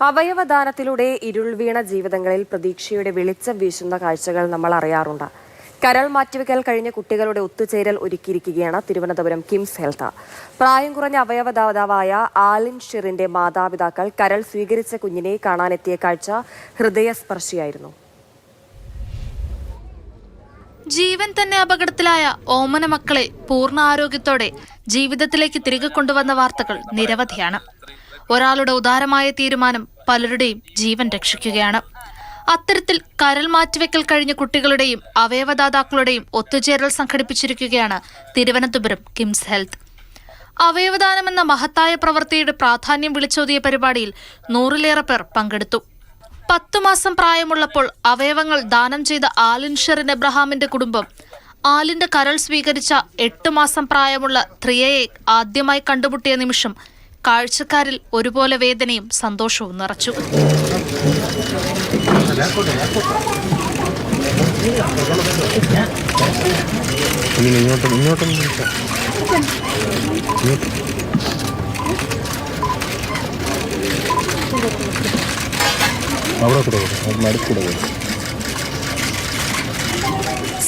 അവയവദാനത്തിലൂടെ ഇരുൾ വീണ ജീവിതങ്ങളിൽ പ്രതീക്ഷയുടെ വെളിച്ചം വീശുന്ന കാഴ്ചകൾ നമ്മൾ അറിയാറുണ്ട്. കരൾ മാറ്റിവെക്കൽ കഴിഞ്ഞ കുട്ടികളുടെ ഒത്തുചേരൽ ഒരുക്കിയിരിക്കുകയാണ് തിരുവനന്തപുരം കിംസ് ഹെൽത്ത്. പ്രായം കുറഞ്ഞ അവയവദാതാവായ ആലിൻ ഷിറിന്റെ മാതാപിതാക്കൾ കരൾ സ്വീകരിച്ച കുഞ്ഞിനെ കാണാനെത്തിയ കാഴ്ച ഹൃദയസ്പർശിയായിരുന്നു. ജീവൻ തന്നെ അപകടത്തിലായ ഓമന മക്കളെ പൂർണ്ണ ആരോഗ്യത്തോടെ ജീവിതത്തിലേക്ക് തിരികെ കൊണ്ടുവന്ന വാർത്തകൾ നിരവധിയാണ്. ഒരാളുടെ ഉദാരമായ തീരുമാനം പലരുടെയും ജീവൻ രക്ഷിക്കുകയാണ്. അത്തരത്തിൽ കരൾ മാറ്റിവെക്കൽ കഴിഞ്ഞ കുട്ടികളുടെയും അവയവദാതാക്കളുടെയും ഒത്തുചേരൽ സംഘടിപ്പിച്ചിരിക്കുകയാണ് തിരുവനന്തപുരം കിംസ് ഹെൽത്ത്. അവയവദാനമെന്ന മഹത്തായ പ്രവൃത്തിയുടെ പ്രാധാന്യം വിളിച്ചോതിയ പരിപാടിയിൽ 100-ലേറെ പേർ പങ്കെടുത്തു. 10 മാസം പ്രായമുള്ളപ്പോൾ അവയവങ്ങൾ ദാനം ചെയ്ത ആലിൻ ഷിറിൻ എബ്രഹാമിന്റെ കുടുംബം ആലിന്റെ കരൾ സ്വീകരിച്ച 8 മാസം പ്രായമുള്ള ത്രിയയെ ആദ്യമായി കണ്ടുമുട്ടിയ നിമിഷം കാഴ്ചക്കാരിൽ ഒരുപോലെ വേദനയും സന്തോഷവും നിറച്ചു.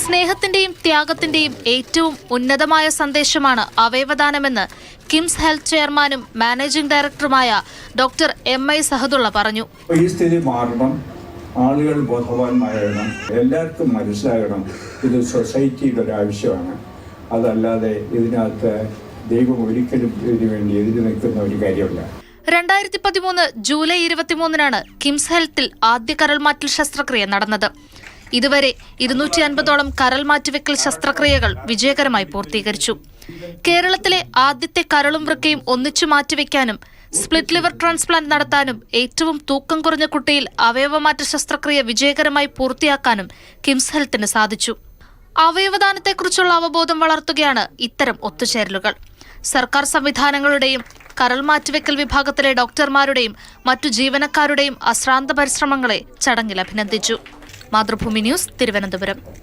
സ്നേഹത്തിന്റെയും ത്യാഗത്തിന്റെയും ഏറ്റവും ഉന്നതമായ സന്ദേശമാണ് അവയവദാനമെന്ന് കിംസ് ഹെൽത്ത് ചെയർമാനും മാനേജിംഗ് ഡയറക്ടറുമായ ഡോക്ടർ MI സഹദുള്ള പറഞ്ഞു. ഈ സ്ഥിതി മാറണം, ആളുകൾ ബോധവാന്മാരാകണം, എല്ലാവർക്കും മനസ്സിലാകണം ഇത് സൊസൈറ്റിയുടെ ഒരു ആവശ്യമാണ്. അതല്ലാതെ ഇതിനകത്ത് ദൈവം ഒരിക്കലും ഇതിനു വേണ്ടി എതിര് നിൽക്കുന്ന ഒരു കാര്യമല്ല. 2013 ജൂലൈ 23-നാണ് കിംസ് ഹെൽത്തിൽ ആദ്യ കരൾമാറ്റൽ ശസ്ത്രക്രിയ നടന്നത്. ഇതുവരെ 250ഓളം കരൾ മാറ്റിവെക്കൽ ശസ്ത്രക്രിയകൾ വിജയകരമായി പൂർത്തീകരിച്ചു. കേരളത്തിലെ ആദ്യത്തെ കരളും വൃക്കയും ഒന്നിച്ചു മാറ്റിവെക്കാനും സ്പ്ലിറ്റ് ലിവർ ട്രാൻസ്പ്ലാന്റ് നടത്താനും ഏറ്റവും തൂക്കം കുറഞ്ഞ കുട്ടിയിൽ അവയവമാറ്റ ശസ്ത്രക്രിയ വിജയകരമായി പൂർത്തിയാക്കാനും കിംസ് ഹെൽത്തിന് സാധിച്ചു. അവയവദാനത്തെക്കുറിച്ചുള്ള അവബോധം വളർത്തുകയാണ് ഇത്തരം ഒത്തുചേരലുകൾ. സർക്കാർ സംവിധാനങ്ങളുടെയും കരൾ മാറ്റിവെക്കൽ വിഭാഗത്തിലെ ഡോക്ടർമാരുടെയും മറ്റു ജീവനക്കാരുടെയും അശ്രാന്ത പരിശ്രമങ്ങളെ ചടങ്ങിൽ അഭിനന്ദിച്ചു. മാതൃഭൂമി ന്യൂസ്, തിരുവനന്തപുരം.